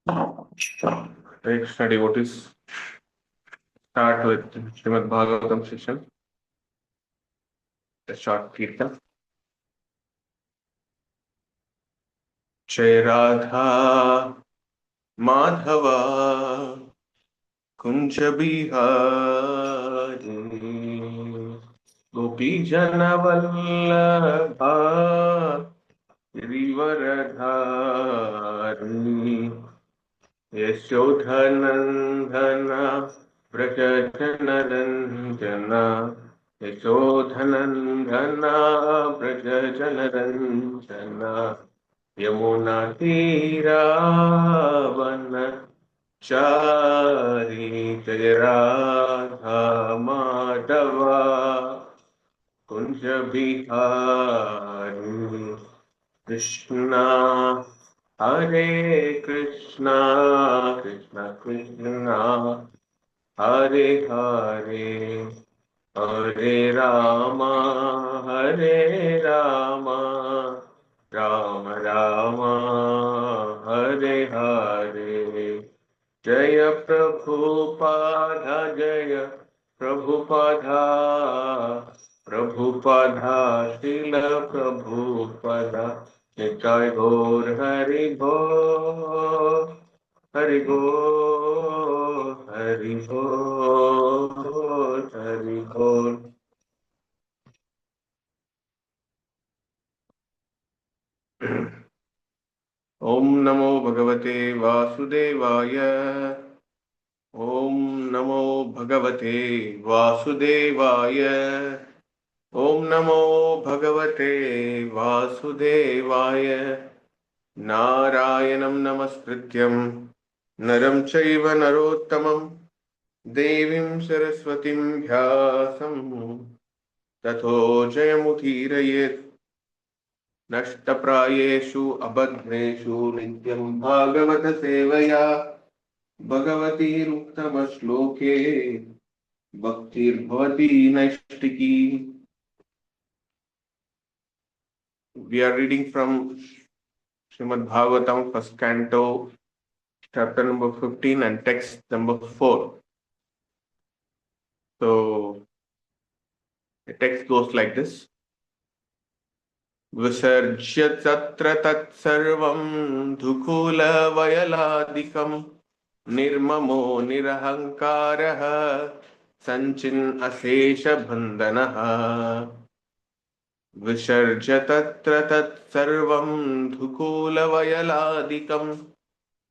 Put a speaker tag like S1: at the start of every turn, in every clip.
S1: Next devotees start with Srimad Bhagavatam session, the short kirtan. Jai Radha Madhava Kunja Bihari Gopi Jana Vallabha Girivaradhari Yashodhanandana Vrajajanaranjana Yashodhanandana Vrajajanaranjana Yamuna Tiravan Chari Jaya Radha Madhava Kunja Bihari Krishna Hare Krishna Krishna Krishna Hare Hare Hare Rama Hare Rama Rama Rama Hare Hare Jaya Prabhupada Jaya Prabhupada Prabhupada Srila Prabhupada Nitai Gaur Hari Bol Hari Bol Hari Bol Hari Bol Om Namo Bhagavate Vasudevaya Om Namo Bhagavate Vasudevaya Om Namo Bhagavate Vasudevaya Narayanam Namaskrityam Naram Chaiva Narottamam Devim Saraswatim Vyasam Tato Jayamukirayet Nashtaprayeshu Abhadreshu Nityam Bhagavata Sevaya Bhagavati Ruktama Shloke Bhaktir Bhavati Naishtiki. We are reading from Srimad Bhagavatam, first canto, chapter number 15 and text number 4. So, the text goes like this. Visarjya tatra tat sarvam dhukula vayaladikam nirmamo nirahankaraha sanchin asesha bandhanaha. Visarjya tatra tat sarvam dhukula vayaladikam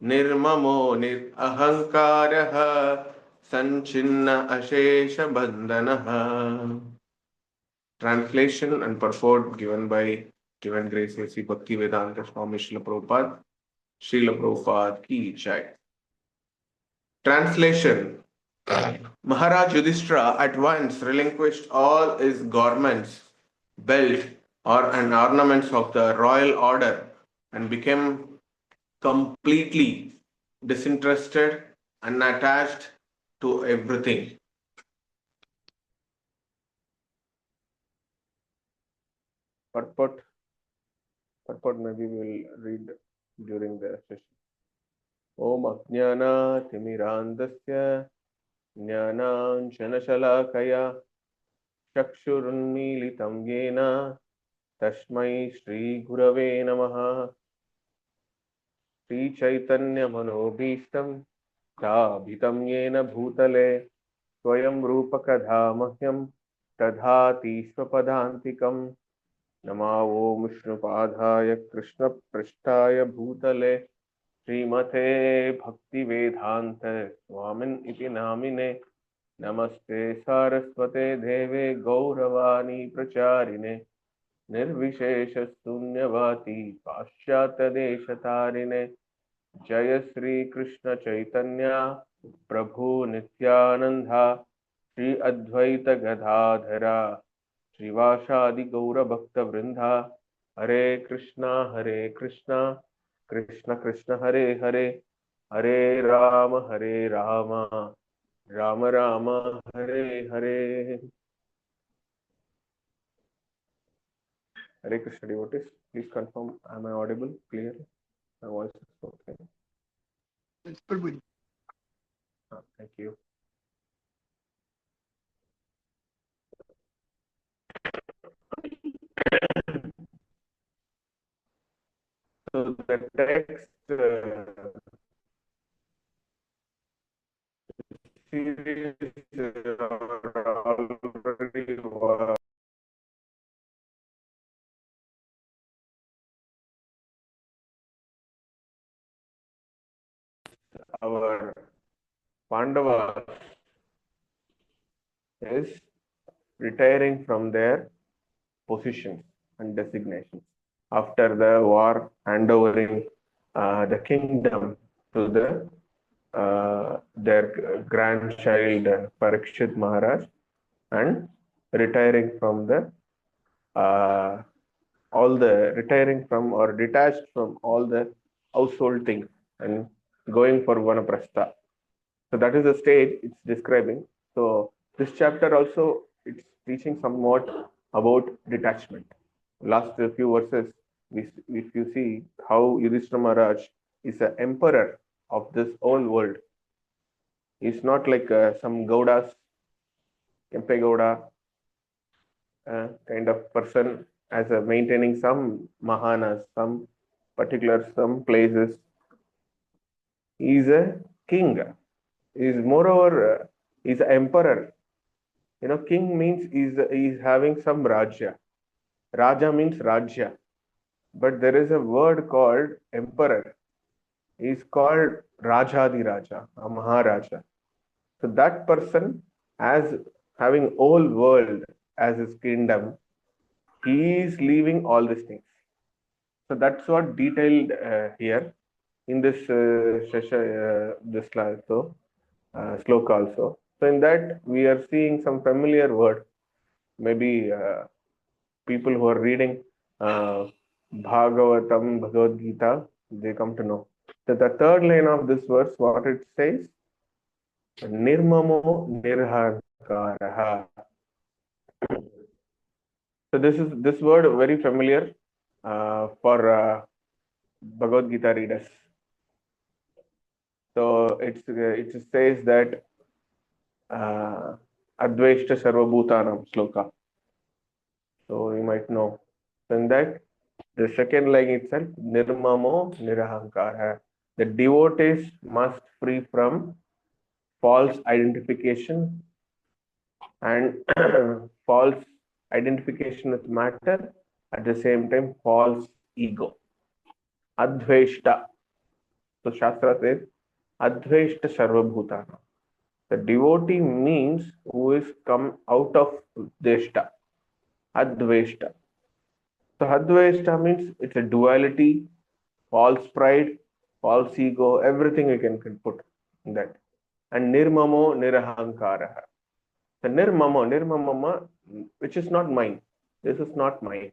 S1: nirmamo nirahankaraha sanchinna asesha bandhanaha. Translation and purport given by Divine Grace A.C. Bhakti Vedanta Swami Srila Prabhupada. Srila Prabhupada ki jai. Translation. Maharaj Yudhishthira at once relinquished all his garments, belt, and ornaments of the royal order and became completely disinterested and attached to everything. Purport maybe we will read during the session. Om Ajnana-timirandasya Jnananjanashalakaya Chakshurunmilitam Yena Tasmai Shri Gurave Namaha. Shri Chaitanya Manobhishtam Chabhitam Yena Bhutale Swayam Rupakadhamahyam Tadhati Swapadantikam Namavo Vishnupadhaya Krishna Prishtaya Bhutale Srimate Bhakti Vedanta Swamin iti namine Namaste Saraswate Deve Gauravani Pracharine Nirvishesha Sunyavati Pashyata Deshatarine Jaya Sri Krishna Chaitanya Prabhu Nityananda Sri Advaita Gadadhara Srivashadi Gaura Bhakta Vrinda Hare Krishna Krishna Krishna Hare Hare Hare Rama Rama Rama Hare Hare. Hare Krishna devotees, please confirm, am I audible clearly? My voice is okay. Thank you. So the text series already was our Pandavas is retiring from their positions and designations after the war, handovering the kingdom to their grandchild Parikshit Maharaj and retiring from the uh, all the retiring from or detached from all the household things and going for vanaprastha. So that is the stage it's describing. So this chapter also it's teaching somewhat about detachment. Last few verses, if you see how Yudhishthira Maharaj is the emperor of this whole world. He's not like some Gaudas, Kempe Gauda kind of person as a maintaining some Mahanas, some particular some places. He's a king. He's moreover he's an emperor. You know, king means he's having some Rajya. Raja means Rajya. But there is a word called emperor. He's called Rajadi Raja, a Maharaja. So that person, as having whole world as his kingdom, he is leaving all these things. So that's what detailed here in this this slide, so sloka also. So in that we are seeing some familiar word. Maybe people who are reading Bhagavatam, Bhagavad Gita, they come to know. So the third line of this verse, what it says, Nirmamo Nirhankaraha. So this word very familiar for Bhagavad Gita readers. So it says that Advaishta Sarvabhutanam sloka. So you might know. So in that, the second line itself, Nirmamo Nirahankara. The devotees must free from false identification and false identification with matter, at the same time false ego. Advaishta. So Shastra says Advaishta Sarvabhutana. The devotee means who is come out of Deshta. Advaishta. So Advaishta means it's a duality, false pride, false ego, everything we can put in that. And Nirmamo Nirahankara. The Nirmama, which is not mine. This is not mine.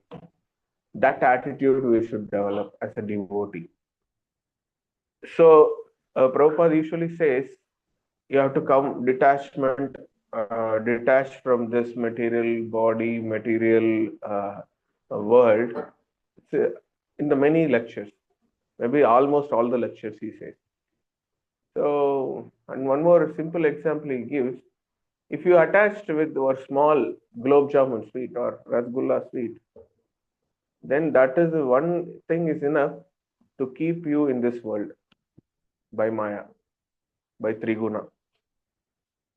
S1: That attitude we should develop as a devotee. So Prabhupada usually says you have to come detached from this material body, material world. In the many lectures, maybe almost all the lectures he says. So, and one more simple example he gives, if you attached with your small gulab jamun sweet or rasgulla sweet, then that is one thing is enough to keep you in this world by Maya, by Triguna.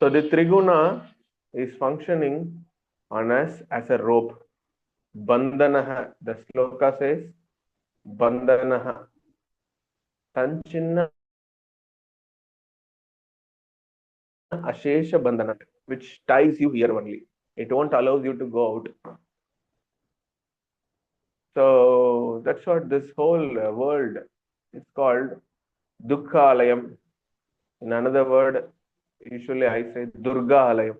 S1: So the Triguna is functioning on us as a rope. Bandhanaha, the sloka says, Bandhanaha. Tanchinna Ashesha Bandhana, which ties you here only. It won't allow you to go out. So that's what this whole world is called Dukkha Alayam. In another word, usually I say Durga Alayam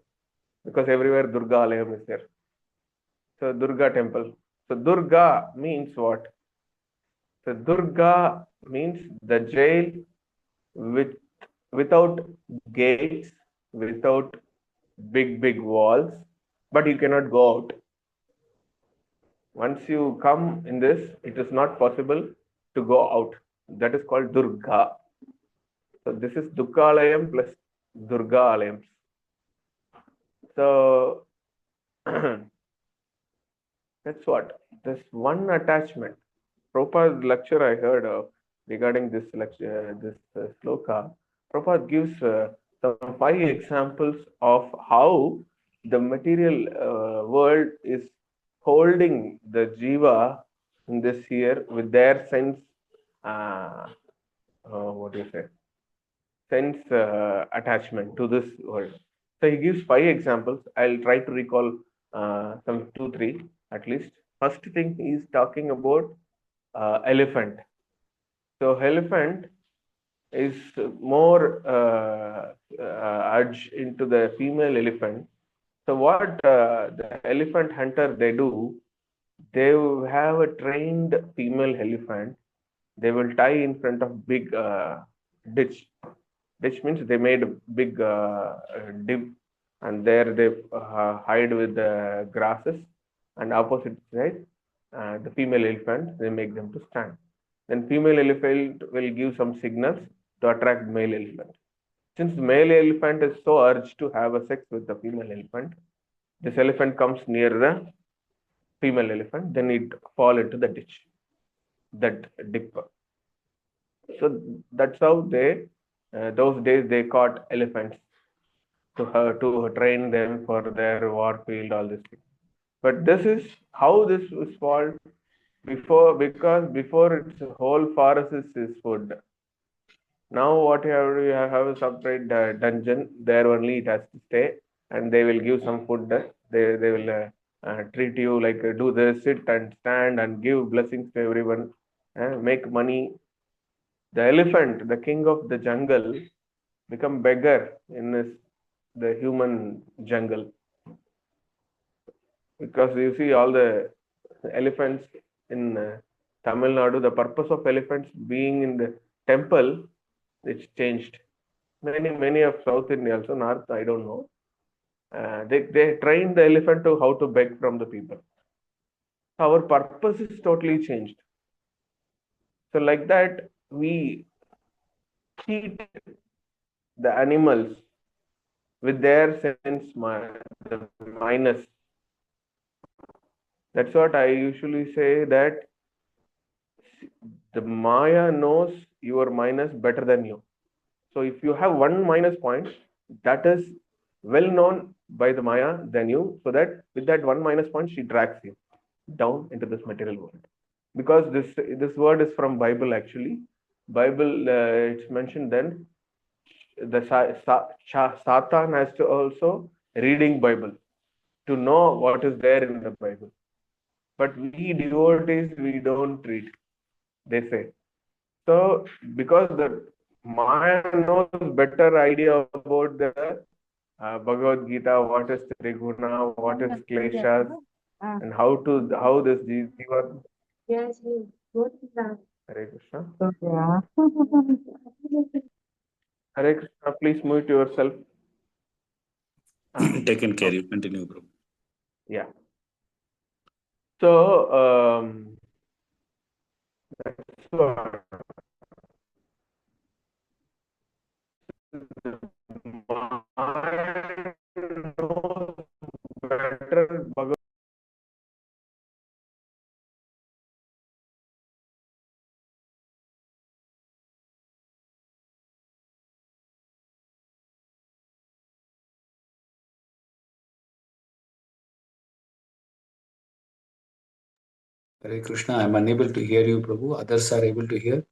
S1: because everywhere Durga Alayam is there. So Durga temple. So Durga means what? So Durga means the jail without gates, without big walls, but you cannot go out. Once you come in this, it is not possible to go out. That is called Durga. So this is Dukkalayam plus Durga Alayams. So that's what. This one attachment. Prabhupada's lecture I heard of regarding this lecture, this sloka. Prabhupada gives some 5 examples of how the material world is holding the jiva in this here with their sense, what do you say, sense attachment to this world. So he gives 5 examples. I'll try to recall some 2, 3 at least. First thing he is talking about elephant. So elephant is more urge into the female elephant. So what the elephant hunter they do, they have a trained female elephant. They will tie in front of big ditch. Ditch means they made a big dip, and there they hide with the grasses, and opposite side the female elephant they make them to stand. Then female elephant will give some signals to attract male elephant. Since male elephant is so urged to have a sex with the female elephant, this elephant comes near the female elephant, then it fall into the ditch, that dip. So that's how they, those days they caught elephants to train them for their war field, all this thing. But this is how this was called before, because before its whole forest is food. Now what you have a separate dungeon. There only it has to stay, and they will give some food. They will treat you like do this, sit and stand, and give blessings to everyone, make money. The elephant, the king of the jungle, become beggar in the human jungle, because you see all the elephants in Tamil Nadu. The purpose of elephants being in the temple, it's changed. Many of South India, also North, I don't know. They train the elephant to how to beg from the people. Our purpose is totally changed. So like that, we cheat the animals with their sense the minus. That's what I usually say, that the Maya knows your minus better than you. So if you have one minus point, that is well known by the Maya than you, so that with that one minus point, she drags you down into this material world. Because this word is from Bible actually. Bible, it's mentioned then the Satan has to also reading Bible to know what is there in the Bible. But we devotees, we don't read, they say. So because the Maya knows better idea about the Bhagavad Gita, what is Triguna, what is Kleshas, and how this Jiva. Yes, Hare Krishna. Hare Krishna, please mute yourself.
S2: Taken care. You continue, bro.
S1: Yeah. So that's what. Mind knows better Bhagavad.
S2: Hare Krishna, I am unable to hear you, Prabhu. Others are able to hear.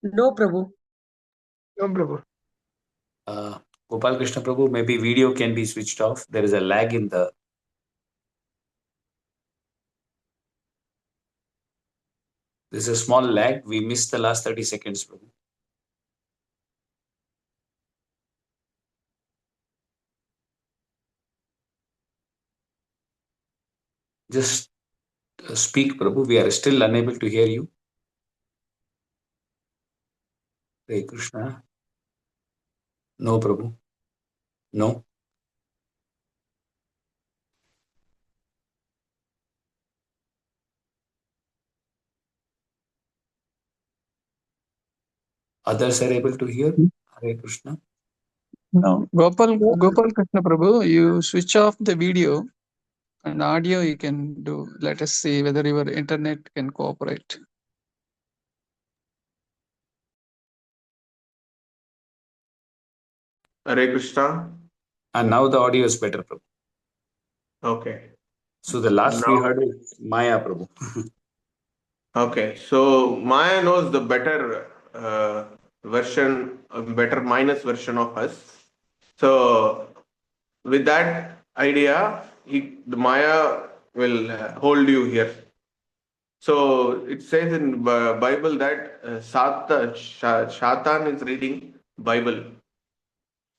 S3: No, Prabhu.
S1: No, Prabhu.
S2: Gopalakrsna Prabhu, maybe video can be switched off. There is a lag in the. There's a small lag. We missed the last 30 seconds, Prabhu. Just speak, Prabhu. We are still unable to hear you. Hare Krishna. No, Prabhu. No. Others are able to hear? Hare Krishna.
S3: No, Gopalakrsna Prabhu, you switch off the video and audio you can do. Let us see whether your internet can cooperate.
S1: Hare Krishna.
S2: And now the audio is better, Prabhu.
S1: Okay.
S2: So the last we
S1: Now,
S2: heard is Maya, Prabhu.
S1: okay. So Maya knows the better version, better minus version of us. So with that idea, the Maya will hold you here. So it says in Bible that Shatan is reading Bible.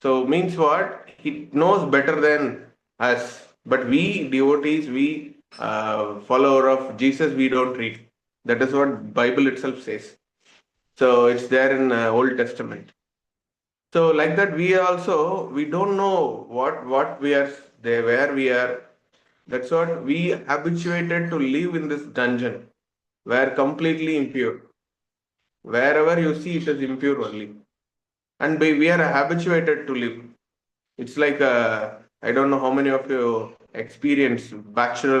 S1: So means what? He knows better than us. But we devotees, we follower of Jesus, we don't read. That is what Bible itself says. So it's there in Old Testament. So like that, we don't know what we are there, where we are. That's what we habituated to live in this dungeon, where completely impure. Wherever you see, it is impure only, and we are habituated to live. It's like I don't know how many of you experience bachelor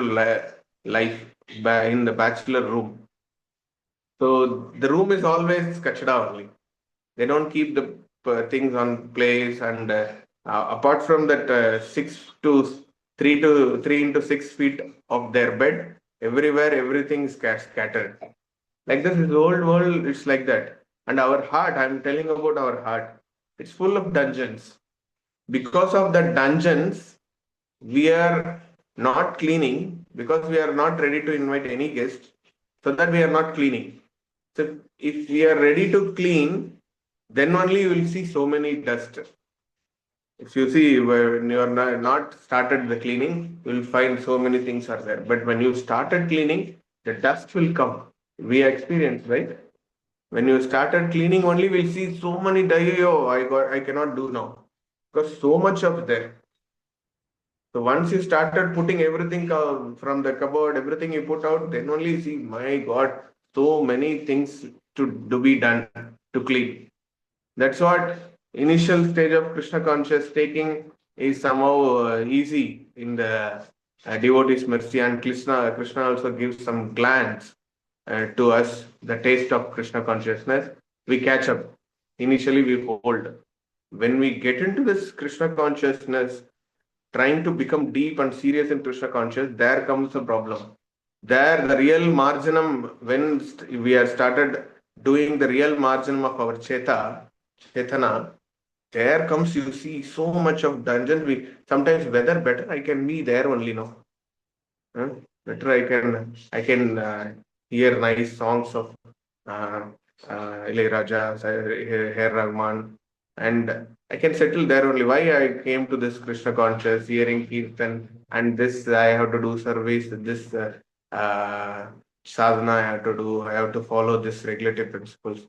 S1: life in the bachelor room. So the room is always kachada only. They don't keep the things on place, and apart from that, 3 to 6 feet of their bed, everywhere everything is scattered. Like this, old world, it's like that. And our heart, I'm telling about our heart. It's full of dungeons. Because of the dungeons, we are not cleaning because we are not ready to invite any guests, so that we are not cleaning. So if we are ready to clean, then only you will see so many dust. If you see when you are not started the cleaning, you will find so many things are there. But when you started cleaning, the dust will come. We experience, right? When you started cleaning, only we'll see so many I cannot do now because so much of there. So once you started putting everything from the cupboard, everything you put out, then only see, my God, so many things to be done to clean. That's what initial stage of Krishna conscious taking is somehow easy in the devotee's mercy, and Krishna also gives some glance to us, the taste of Krishna consciousness. We catch up. Initially, we hold. When we get into this Krishna consciousness, trying to become deep and serious in Krishna conscious, there comes a problem. There, the real marginum, when we are started doing the real marginum of our Chetana, there comes, you see so much of dungeon. We sometimes whether better I can be there only now. Huh? Better I can hear nice songs of uh, Ilayaraja, Herr Rahman, and I can settle there only. Why I came to this Krishna conscious, hearing Kirtan, and this I have to do service, this sadhana I have to do, I have to follow this regulative principles.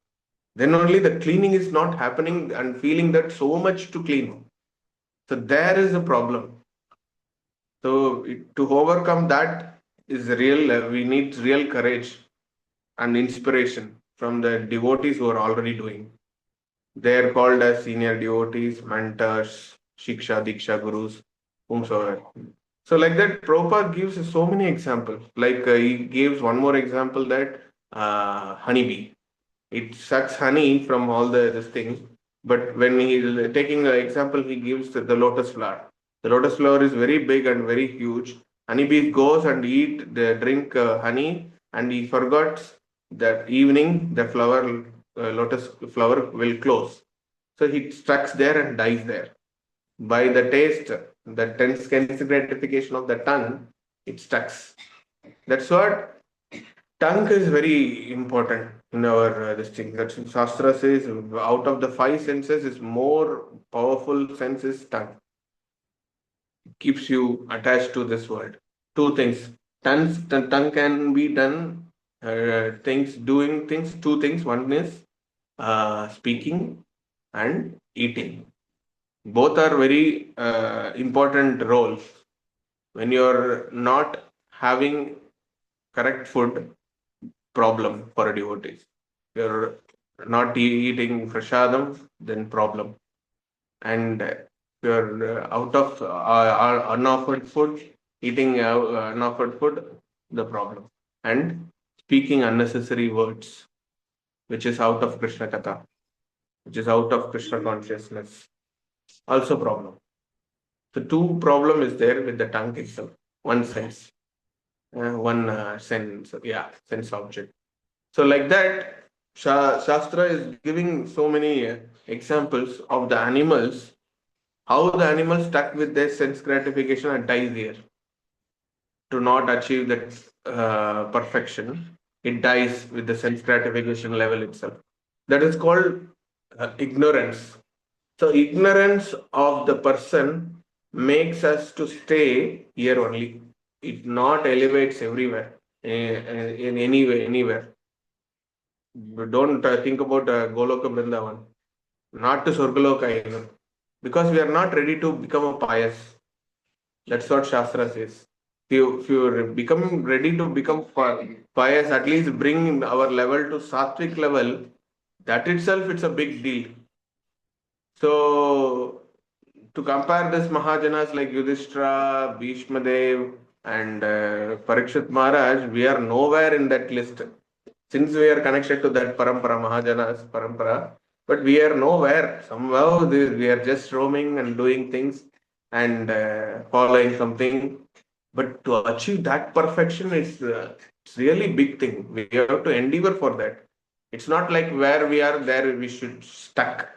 S1: Then only the cleaning is not happening and feeling that so much to clean. So there is a problem. So to overcome that is real, we need real courage and inspiration from the devotees who are already doing. They are called as senior devotees, mentors, Shiksha, Diksha, Gurus, whomsoever. So like that, Prabhupada gives so many examples. Like he gives one more example that honeybee. It sucks honey from all this thing. But when he is taking an example, he gives the lotus flower. The lotus flower is very big and very huge. Honeybee goes and drink honey, and he forgot that evening the lotus flower will close. So he stuck there and dies there. By the taste, the sense gratification of the tongue, it stucks. That's what tongue is very important in our this thing. That Shastra says out of the five senses is more powerful sense is tongue. Keeps you attached to this world. Two things. Tongue can be done doing things. Two things. One is speaking and eating. Both are very important roles. When you're not having correct food, problem for a devotee. You're not eating prasadam, then problem. And if you're out of unoffered food, eating unoffered food, the problem. And speaking unnecessary words, which is out of Krishna Katha, which is out of Krishna consciousness, also problem. So two problem is there with the tongue itself. One sense, one sense, sense object. So like that, Shastra is giving so many examples of the animals, how the animals stuck with their sense gratification and dies here to not achieve that perfection. It dies with the sense gratification level itself. That is called ignorance. So ignorance of the person makes us to stay here only. It not elevates everywhere, in any way, anywhere. Don't think about Goloka Vrindavan, not to Swargaloka either, because we are not ready to become a pious. That's what Shastra says. If you become ready to become pious, at least bring our level to Sattvic level, that itself it's a big deal. So to compare this Mahajanas like Yudhishthira, Bhishma Dev, and Parikshit Maharaj, we are nowhere in that list. Since we are connected to that parampara, Mahajanas parampara, but we are nowhere. Somehow we are just roaming and doing things and following something. But to achieve that perfection is it's really big thing. We have to endeavor for that. It's not like where we are there we should stuck.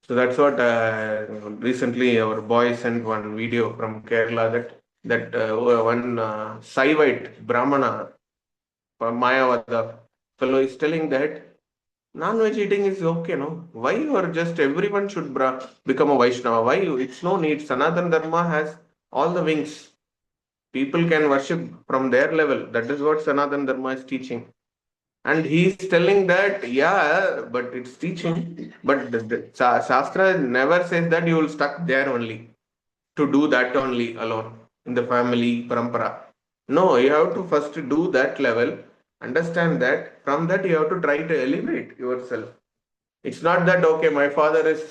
S1: So that's what recently our boy sent one video from Kerala that one Saivite Brahmana Mayavada fellow is telling that non-veg eating is okay, no? Why you are just everyone should become a Vaishnava? Why you? It's no need. Sanatana Dharma has all the wings. People can worship from their level. That is what Sanatana Dharma is teaching. And he is telling that, yeah, but it's teaching. But the Shastra never says that you will stuck there only to do that only alone in the family parampara. No, you have to first do that level, understand that. From that, you have to try to elevate yourself. It's not that okay, my father is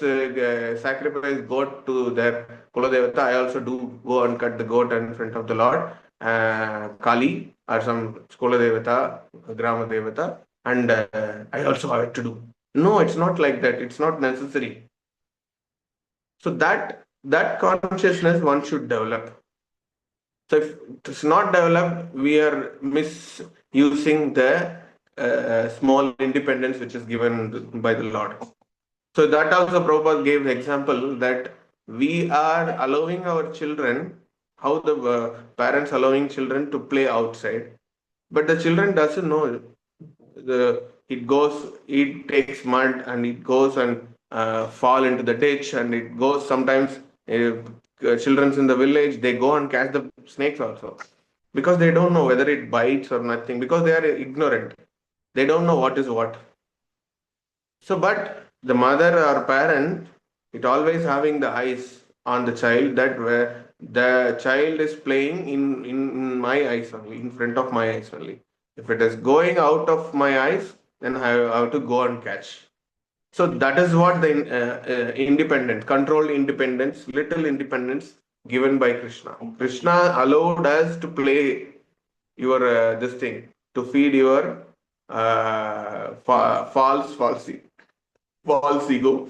S1: sacrificed goat to their Kuladevata. I also do go and cut the goat in front of the Lord, Kali or some Kuladevata, Grama Devata, and I also have to do. No, it's not like that. It's not necessary. So that consciousness one should develop. So if it's not developed, we are misusing the small independence which is given by the Lord. So that also Prabhupada gave example that we are allowing our children, how the parents allowing children to play outside, but the children doesn't know. It takes mud and it goes and fall into the ditch and it goes sometimes. Children's in the village they go and catch the snakes also because they don't know whether it bites or nothing because they are ignorant. They don't know what is what. So, but the mother or parent, it always having the eyes on the child that where the child is playing in my eyes only, in front of my eyes only. If it is going out of my eyes, then I have to go and catch. So that is what the independence, controlled independence, little independence given by Krishna. Krishna allowed us to play your this thing to feed your false ego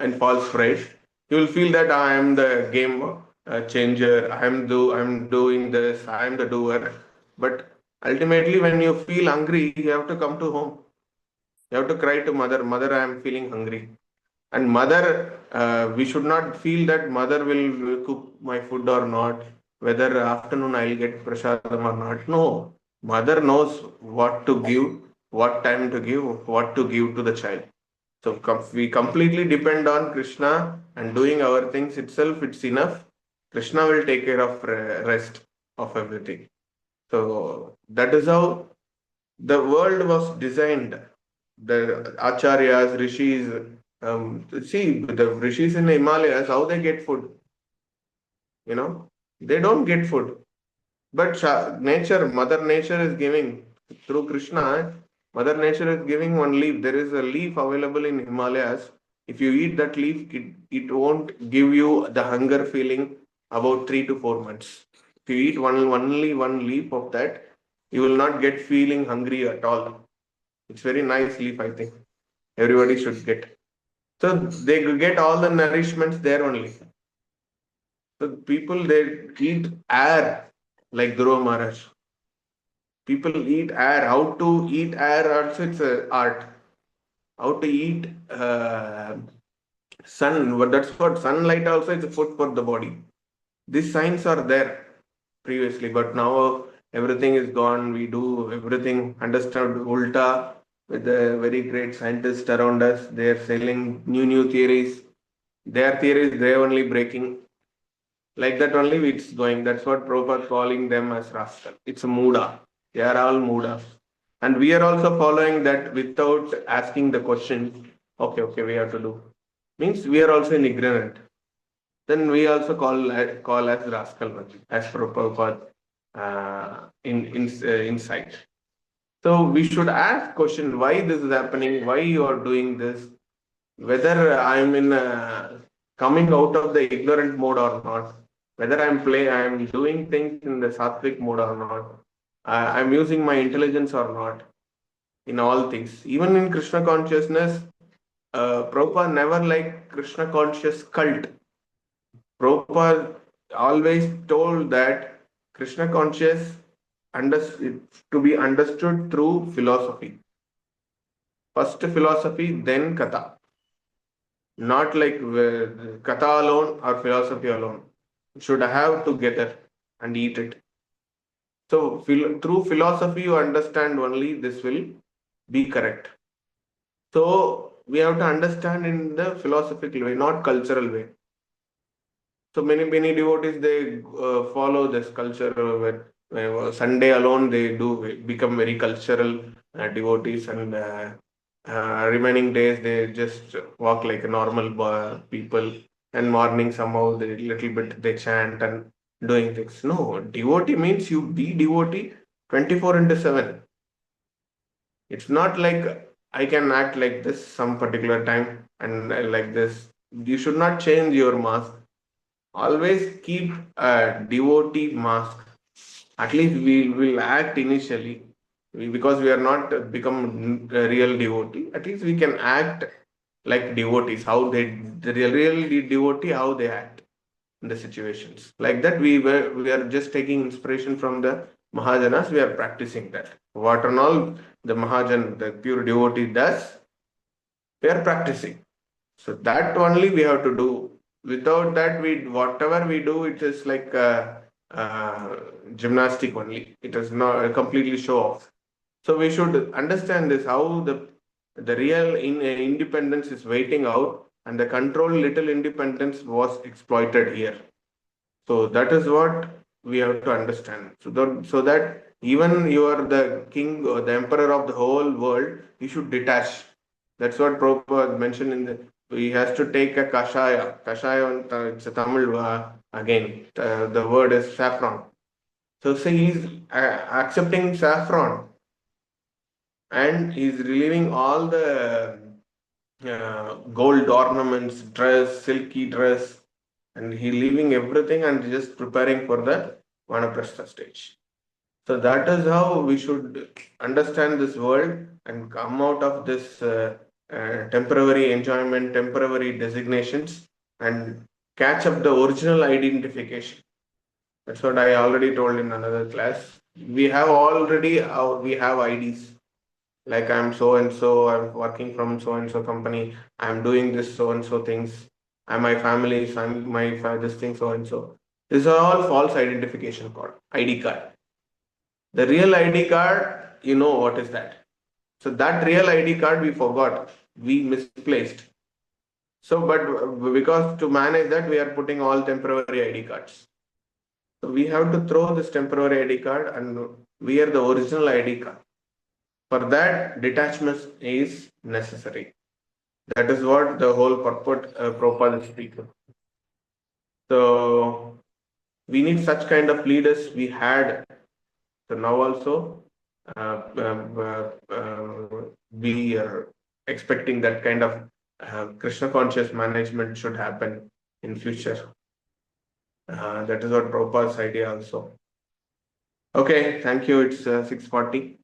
S1: and false pride. You will feel that I am the game changer. I'm doing this. I am the doer. But ultimately, when you feel hungry, you have to come to home. You have to cry to mother. Mother, I am feeling hungry. And mother, we should not feel that mother will cook my food or not. Whether afternoon I'll get prasadam or not. No, mother knows what to give, what time to give, what to give to the child. So we completely depend on Krishna and doing our things itself, it's enough. Krishna will take care of rest of everything. So that is how the world was designed. The acharyas, rishis, see the rishis in the Himalayas, how they get food. They don't get food. But nature, Mother Nature is giving through Krishna. Mother Nature is giving one leaf. There is a leaf available in Himalayas. If you eat that leaf, it won't give you the hunger feeling about 3 to 4 months. If you eat only one leaf of that, you will not get feeling hungry at all. It's very nice leaf, I think. Everybody should get. So they get all the nourishments there only. So people, they eat air like Dhruva Maharaj. People eat air. How to eat air also, it's an art. How to eat sun, but that's what sunlight also is a food for the body. These signs are there previously, but now everything is gone. We do everything understand ulta with the very great scientists around us. They are selling new theories. Their theories they only breaking. Like that only it's going. That's what Prabhupada calling them as rascal. It's a muda. They are all mudas. And we are also following that without asking the question, okay, we have to do. Means we are also in ignorant. Then we also call as rascal, as Prabhupada insight. So we should ask question why this is happening, why you are doing this, whether I'm in coming out of the ignorant mode or not, whether I'm doing things in the sattvic mode or not, I'm using my intelligence or not in all things. Even in Krishna consciousness, Prabhupada never like Krishna conscious cult. Prabhupada always told that Krishna conscious to be understood through philosophy. First philosophy, then katha. Not like katha alone or philosophy alone. Should have together and eat it. So through philosophy, you understand only this will be correct. So we have to understand in the philosophical way, not cultural way. So many devotees they follow this culture where Sunday alone they do become very cultural devotees, and remaining days they just walk like a normal people, and morning somehow they little bit they chant and doing things. No, devotee means you be devotee 24/7. It's not like I can act like this some particular time and like this. You should not change your mask. Always keep a devotee mask. At least we will act initially. Because we are not become a real devotee. At least we can act like devotees. How the real devotee, how they act in the situations. Like that, we are just taking inspiration from the Mahajanas. We are practicing that. What and all the Mahajan, the pure devotee does, we are practicing. So that only we have to do. Without that, we whatever we do, it is like gymnastic only. It is not completely show off. So we should understand this how the real independence is waiting out, and the controlled little independence was exploited here. So that is what we have to understand. So that even you are the king or the emperor of the whole world, you should detach. That's what Prabhupada mentioned in the. He has to take a kashaya. Kashaya, it's a Tamil again. The word is saffron. So say he's accepting saffron, and he's relieving all the gold ornaments, dress, silky dress, and he leaving everything and just preparing for the Vanaprastha stage. So that is how we should understand this world and come out of this temporary enjoyment, temporary designations, and catch up the original identification. That's what I already told in another class. We have already we have IDs. Like I'm so and so, I'm working from so and so company, I'm doing this so and so things, I'm my family, I'm my this thing so and so. These are all false identification card, ID card. The real ID card, you know what is that. So that real ID card we forgot, we misplaced. So, but because to manage that, we are putting all temporary ID cards. So we have to throw this temporary ID card and wear the original ID card. For that, detachment is necessary. That is what the whole purport Prabhupada is speaking. So we need such kind of leaders we had. So now also we are expecting that kind of Krishna conscious management should happen in future. That is what Prabhupada's idea also. Okay, thank you. It's 6:40.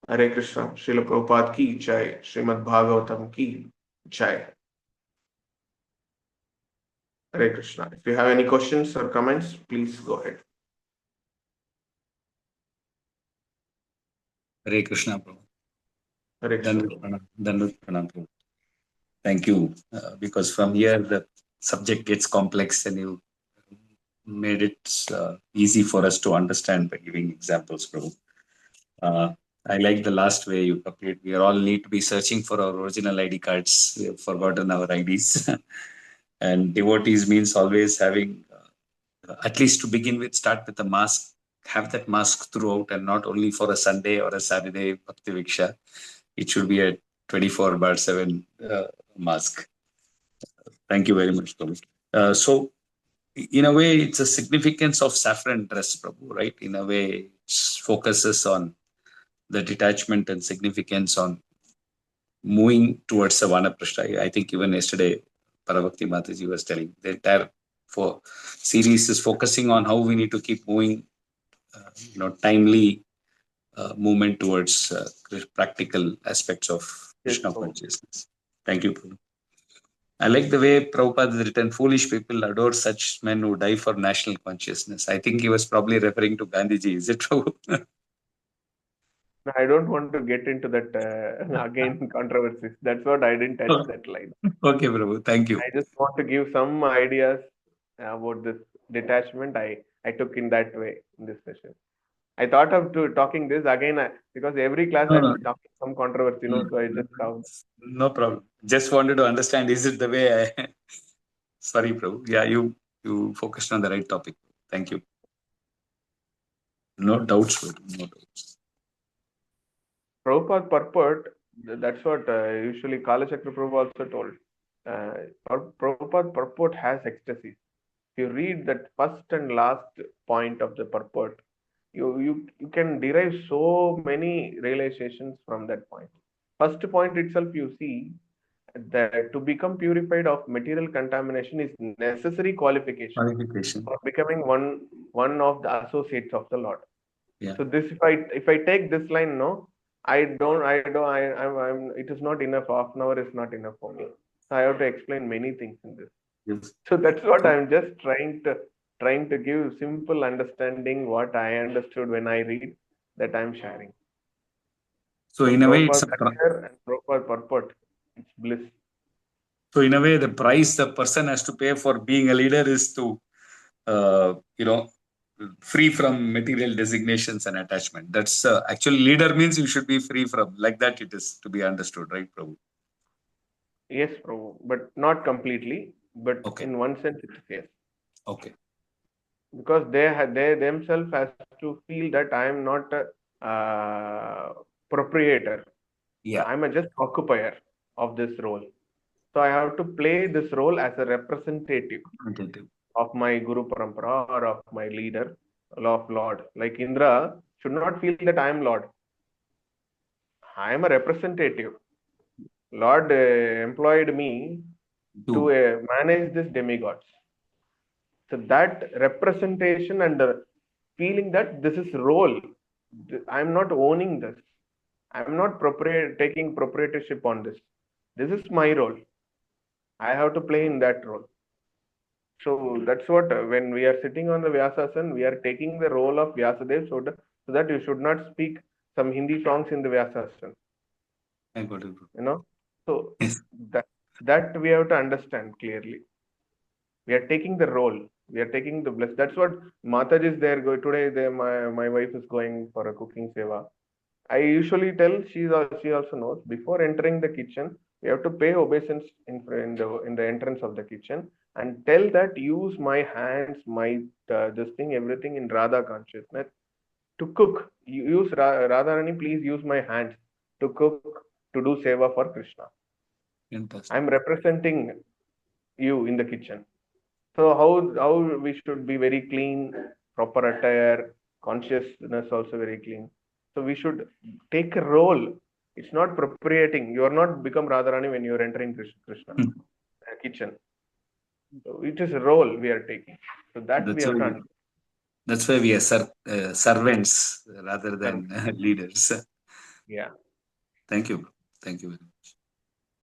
S1: Hare Krishna. Srila Prabhupada ki jai. Srimad Bhagavatam ki jai. Hare Krishna. If you have any questions or comments, please go ahead.
S2: Hare Krishna, Prabhu.
S1: Hare Krishna.
S2: Dandavat Pranam, Prabhu. Thank you. Because from here, the subject gets complex and you made it easy for us to understand by giving examples, Prabhu. I like the last way you complete. We all need to be searching for our original ID cards. We have forgotten our IDs. And devotees means always having, at least to begin with, start with a mask, have that mask throughout and not only for a Sunday or a Saturday Bhakti Viksha. It should be a 24/7 mask. Thank you very much, Prabhu. So, in a way, it's a significance of saffron dress, Prabhu, right? In a way, it focuses on the detachment and significance on moving towards a Vanaprastha. I think even yesterday, Parabhakti Mataji was telling the entire series is focusing on how we need to keep moving, timely movement towards practical aspects of Krishna consciousness. Thank you, Prabhu. I like the way Prabhupada has written, foolish people adore such men who die for national consciousness. I think he was probably referring to Gandhiji. Is it true?
S1: I don't want to get into that again controversies. That's what I didn't touch that line.
S2: Okay, Prabhu. Thank you.
S1: I just want to give some ideas about this detachment. I took in that way in this session. I thought of talking this again because every class I'm talking some controversy, so I just found.
S2: No problem. Just wanted to understand, is it the way I... Sorry, Prabhu. Yeah, you focused on the right topic. Thank you. No doubts, Prabhu. No doubts.
S1: Prabhupada purport, that's what usually Kala Chakra Prabhu also told. Prabhupada purport has ecstasies. If you read that first and last point of the purport, you can derive so many realizations from that point. First point itself, you see that to become purified of material contamination is necessary qualification for becoming one of the associates of the Lord.
S2: Yeah.
S1: So this, if I take this line, no, I'm. It is not enough. Half an hour is not enough for me. So I have to explain many things in this.
S2: Yes.
S1: So that's what I'm just trying to give simple understanding what I understood when I read that I'm sharing.
S2: So in a way, it's
S1: and Prabhupada purport. It's bliss.
S2: So in a way, the price the person has to pay for being a leader is to, free from material designations and attachment. That's actually leader means you should be free from, like that it is to be understood, right, Prabhu?
S1: Yes, Prabhu, but not completely. But in one sense, it's yes.
S2: Okay.
S1: Because they themselves has to feel that I am not a proprietor.
S2: Yeah.
S1: I'm a just occupier of this role. So I have to play this role as a representative of my Guru Parampara or of my leader, of Lord. Like Indra should not feel that I am Lord. I am a representative. Lord employed me to manage this demigods. So that representation and the feeling that this is role. I'm not owning this. I'm not taking proprietorship on this. This is my role. I have to play in that role. So that's what when we are sitting on the Vyasasana, we are taking the role of Vyasadev so that you should not speak some Hindi songs in the Vyasasana.
S2: I got it.
S1: So that we have to understand clearly. We are taking the role. We are taking the bliss. That's what Mataji is there. Today, my wife is going for a cooking seva. I usually tell she also knows before entering the kitchen, we have to pay obeisance in the entrance of the kitchen and tell that use my hands, my this thing, everything in Radha consciousness to cook. Use Radharani, please use my hands to cook, to do seva for Krishna. I'm representing you in the kitchen. So how we should be very clean, proper attire, consciousness also very clean. So we should take a role. It's not appropriating. You are not become Radharani when you are entering Krishna kitchen. So it is a role we are taking. So that we have done.
S2: That's why we are servants rather than leaders.
S1: Yeah.
S2: Thank you. Thank you very much.